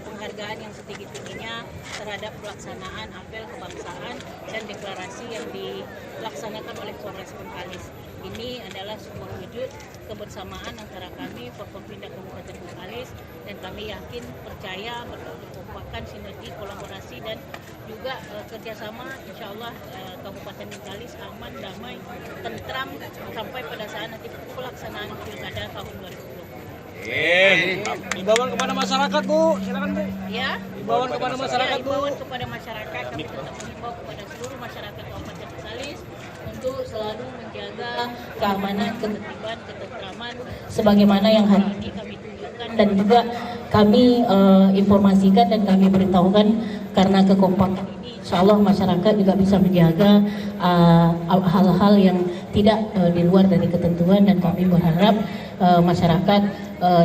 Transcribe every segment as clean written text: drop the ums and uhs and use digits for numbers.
penghargaan yang setinggi-tingginya terhadap pelaksanaan apel kebangsaan dan deklarasi yang dilaksanakan oleh Polres Bengkalis. Ini adalah sebuah wujud kebersamaan antara kami, Forkompinda Kabupaten Bengkalis, dan kami yakin, percaya, berkekompakan, sinergi, kolaborasi, dan juga kerjasama, insya Allah Kabupaten Bengkalis aman, damai, tentram sampai pada saat nanti pelaksanaan pilkada tahun 2020. Imbauan kepada masyarakat, Bu. Silakan, Bu. Ya. Imbauan kepada masyarakat, Bu. Imbauan kepada masyarakat, kami tetap mengimbau kepada seluruh masyarakat Kabupaten Bengkalis untuk selalu menjaga keamanan, ketertiban, ketentraman sebagaimana yang hari ini kami tunjukkan dan juga kami informasikan dan kami beritahukan. Karena kekompakan ini, insya Allah masyarakat juga bisa menjaga hal-hal yang tidak di luar dari ketentuan, dan kami berharap masyarakat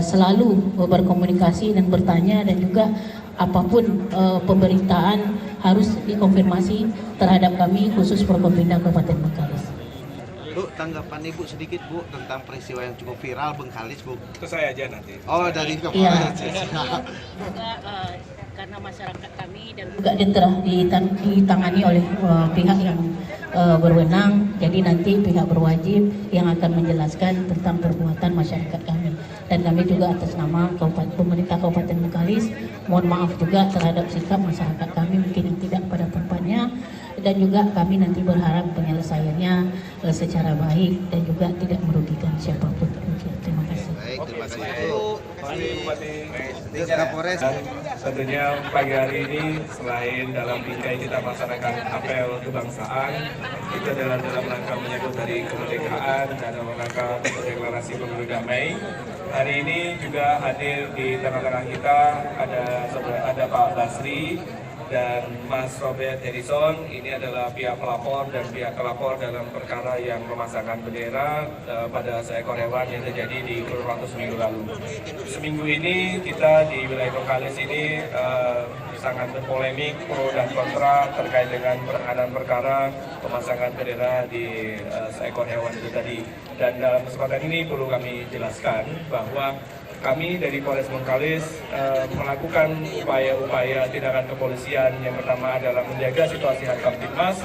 selalu berkomunikasi dan bertanya, dan juga apapun pemberitaan harus dikonfirmasi terhadap kami khusus Forkompinda Kabupaten Bengkalis. Bu, tanggapan Ibu sedikit, Bu, tentang peristiwa yang cukup viral Bengkalis, Bu. Itu saya aja nanti. Oh, dari Iya. Kapolres. Juga karena masyarakat kami dan juga telah ditangani oleh pihak yang berwenang, jadi nanti pihak berwajib yang akan menjelaskan tentang perbuatan masyarakat kami. Dan kami juga atas nama pemerintah Kabupaten Bengkalis mohon maaf juga terhadap sikap masyarakat kami mungkin yang tidak pada tempatnya, dan juga kami nanti berharap penyelesaiannya secara baik dan juga tidak merugikan siapapun. Terima kasih. Baik, terima kasih. Bupati. Kapolres. Tentunya pagi hari ini selain dalam bingkai kita melaksanakan apel kebangsaan, itu adalah dalam rangka menyambut hari kemerdekaan dan dalam rangka deklarasi pemilu damai. Hari ini juga hadir di tengah-tengah kita ada Pak Basri dan Mas Robert Edison. Ini adalah pihak pelapor dan pihak kelapor dalam perkara yang memasangkan bendera pada seekor hewan yang terjadi di kurun waktu seminggu lalu. Seminggu ini kita di wilayah Bengkalis ini sangat berpolemik pro dan kontra terkait dengan penanganan perkara pemasangan bendera di seekor hewan itu tadi. Dan dalam kesempatan ini perlu kami jelaskan bahwa kami dari Polres Bengkalis melakukan upaya-upaya tindakan kepolisian. Yang pertama adalah menjaga situasi Kamtibmas,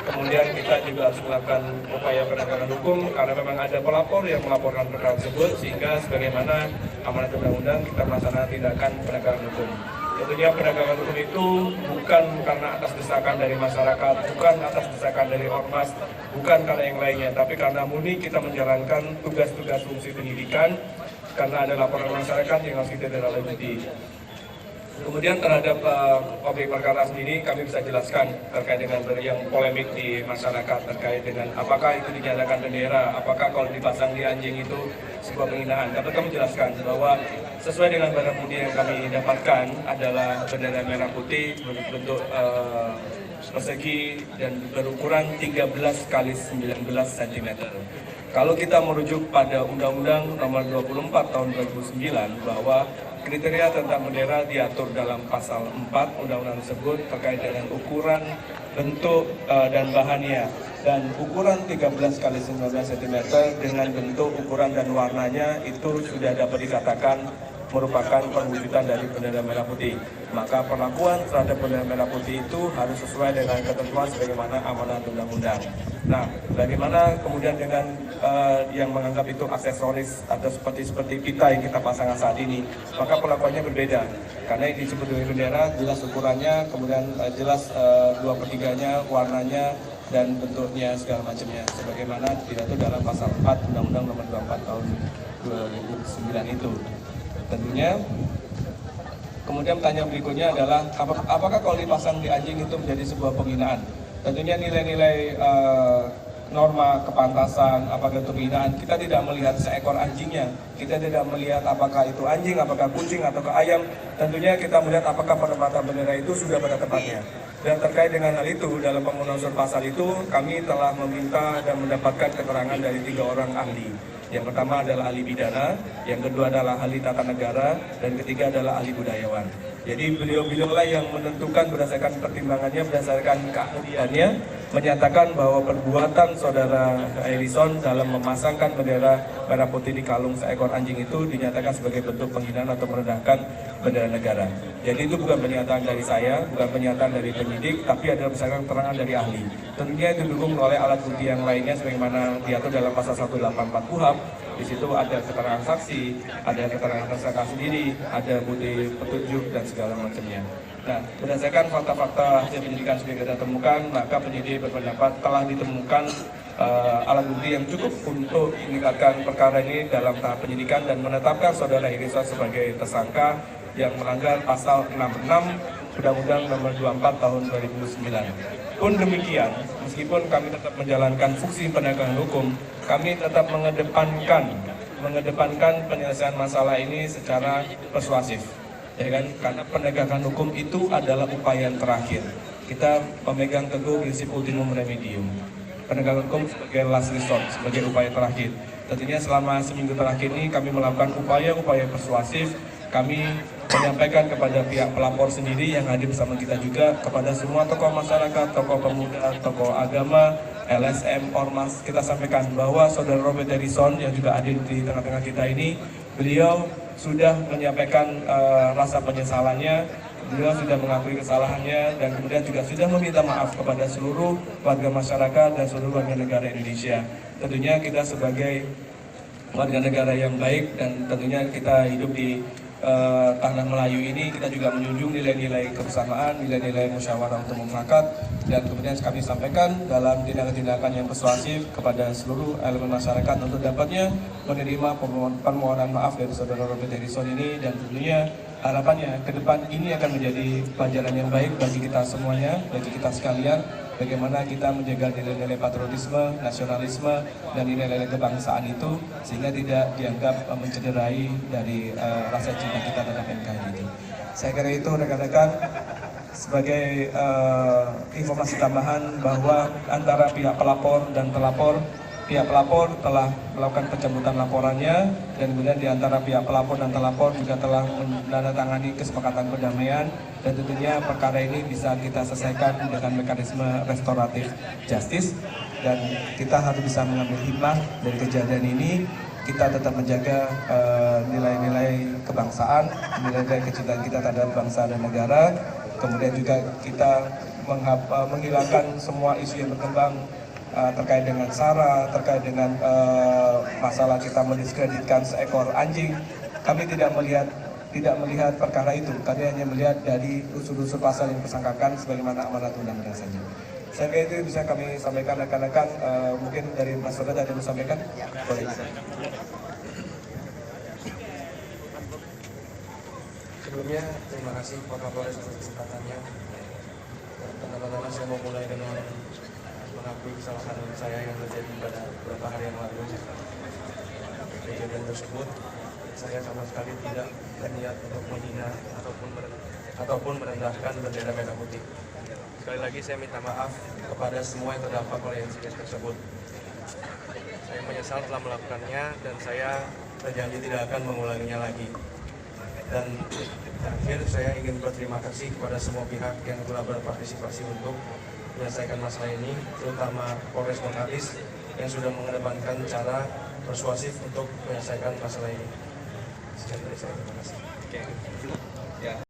kemudian kita juga harus melakukan upaya penegakan hukum karena memang ada pelapor yang melaporkan perkara tersebut, sehingga sebagaimana amanat undang-undang kita melaksanakan tindakan penegakan hukum. Tentunya penegakan hukum itu bukan karena atas desakan dari masyarakat, bukan atas desakan dari ormas, bukan karena yang lainnya, tapi karena murni kita menjalankan tugas-tugas fungsi penyidikan karena ada laporan masyarakat yang harus kita tindak-lanjuti. Kemudian terhadap objek perkara sendiri kami bisa jelaskan terkait dengan yang polemik di masyarakat terkait dengan apakah itu dinyatakan bendera, apakah kalau dipasang di anjing itu sebuah penghinaan. Dapat kami jelaskan bahwa sesuai dengan barang bukti yang kami dapatkan adalah bendera merah putih berbentuk persegi dan berukuran 13 kali 19 cm. Kalau kita merujuk pada Undang-Undang Nomor 24 Tahun 2009 bahwa kriteria tentang bendera diatur dalam pasal 4 undang-undang tersebut terkait dengan ukuran, bentuk, dan bahannya. Dan ukuran 13 kali 19 cm dengan bentuk, ukuran, dan warnanya itu sudah dapat dikatakan merupakan perwujudan dari bendera merah putih. Maka perlakuan terhadap bendera merah putih itu harus sesuai dengan ketentuan sebagaimana amanat undang-undang. Nah, bagaimana kemudian dengan yang menganggap itu aksesoris atau seperti pita yang kita pasangkan saat ini, maka perlakuannya berbeda. Karena yang disebut dengan bendera jelas ukurannya, kemudian jelas 2/3-nya, warnanya, dan bentuknya segala macamnya. Sebagaimana diatur dalam pasal 4 Undang-Undang Nomor 24 Tahun 2009 itu. Tentunya, kemudian pertanyaan berikutnya adalah apakah kalau dipasang di anjing itu menjadi sebuah penghinaan? Tentunya nilai-nilai norma kepantasan, apakah itu penghinaan, kita tidak melihat seekor anjingnya, kita tidak melihat apakah itu anjing, apakah kucing, atau ayam. Tentunya kita melihat apakah penempatan bendera itu sudah pada tempatnya. Dan terkait dengan hal itu, dalam pengurusan unsur pasal itu, kami telah meminta dan mendapatkan keterangan dari 3 orang ahli. Yang pertama adalah ahli pidana, yang kedua adalah ahli tata negara, dan ketiga adalah ahli budayawan. Jadi beliau-beliau lah yang menentukan berdasarkan pertimbangannya, berdasarkan keahliannya, menyatakan bahwa perbuatan saudara Harrison dalam memasangkan bendera merah putih di kalung seekor anjing itu dinyatakan sebagai bentuk penghinaan atau merendahkan bendera negara. Jadi itu bukan pernyataan dari saya, bukan pernyataan dari penyidik, tapi adalah berdasarkan keterangan dari ahli. Tentunya didukung oleh alat bukti yang lainnya sebagaimana diatur dalam pasal 184 KUHP. Di situ ada keterangan saksi, ada keterangan tersangka sendiri, ada bukti petunjuk dan segala macamnya. Nah, berdasarkan fakta-fakta hasil penyidikan sudah kita temukan, maka penyidik berpendapat telah ditemukan alat bukti yang cukup untuk meningkatkan perkara ini dalam tahap penyidikan dan menetapkan saudara Harrison sebagai tersangka yang melanggar pasal 66 Undang-Undang Nomor 24 Tahun 2009. Pun demikian, meskipun kami tetap menjalankan fungsi penegakan hukum, kami tetap mengedepankan penyelesaian masalah ini secara persuasif, ya kan? Karena penegakan hukum itu adalah upaya yang terakhir. Kita memegang teguh prinsip ultimum remedium. Penegakan hukum sebagai last resort, sebagai upaya terakhir. Tentunya selama seminggu terakhir ini kami melakukan upaya-upaya persuasif. Kami menyampaikan kepada pihak pelapor sendiri yang hadir bersama kita juga, kepada semua tokoh masyarakat, tokoh pemuda, tokoh agama, LSM, Ormas, kita sampaikan bahwa saudara Robert Harrison yang juga hadir di tengah-tengah kita ini, beliau sudah menyampaikan rasa penyesalannya, beliau sudah mengakui kesalahannya, dan kemudian juga sudah meminta maaf kepada seluruh warga masyarakat dan seluruh warga negara Indonesia. Tentunya kita sebagai warga negara yang baik dan tentunya kita hidup di tanah Melayu ini, kita juga menjunjung nilai-nilai kebersamaan, nilai-nilai musyawarah untuk mufakat, dan kemudian kami sampaikan dalam tindakan-tindakan yang persuasif kepada seluruh elemen masyarakat untuk dapatnya menerima permohonan maaf dari saudara Robert Harrison ini, dan tentunya harapannya ke depan ini akan menjadi pelajaran yang baik bagi kita semuanya, bagi kita sekalian, bagaimana kita menjaga nilai-nilai patriotisme, nasionalisme, dan nilai-nilai kebangsaan itu sehingga tidak dianggap mencederai dari rasa cinta kita terhadap NKRI ini. Saya kira itu rekan-rekan sebagai informasi tambahan bahwa antara pihak pelapor dan terlapor, pihak pelapor telah melakukan pencabutan laporannya, dan kemudian di antara pihak pelapor dan terlapor juga telah menandatangani kesepakatan perdamaian, dan tentunya perkara ini bisa kita selesaikan dengan mekanisme restoratif justice, dan kita harus bisa mengambil hikmah dari kejadian ini. Kita tetap menjaga nilai-nilai kebangsaan, nilai-nilai kecintaan kita terhadap bangsa dan negara, kemudian juga kita menghilangkan semua isu yang berkembang terkait dengan SARA, terkait dengan masalah kita mendiskreditkan seekor anjing. Kami tidak melihat perkara itu, kami hanya melihat dari unsur-unsur pasal yang disangkakan sebagaimana amanat undang-undang saja. Saya kira itu bisa kami sampaikan rekan-rekan. Mungkin dari Mas Soda ada yang disampaikan? Boleh. Sebelumnya terima kasih Pak Kapolres atas kesempatannya. Pertama-tama saya mau mulai dengan mengakui kesalahan saya yang terjadi pada beberapa hari yang lalu. Kejadian tersebut saya sama sekali tidak berniat untuk menghina ataupun merendahkan bendera merah putih. Sekali lagi saya minta maaf kepada semua yang terdampak oleh insiden tersebut. Saya menyesal telah melakukannya dan saya berjanji tidak akan mengulanginya lagi. Dan terakhir saya ingin berterima kasih kepada semua pihak yang telah berpartisipasi untuk menyelesaikan masalah ini, terutama Polres Bengkalis yang sudah mengedepankan cara persuasif untuk menyelesaikan masalah ini. Sekian dari saya, terima kasih.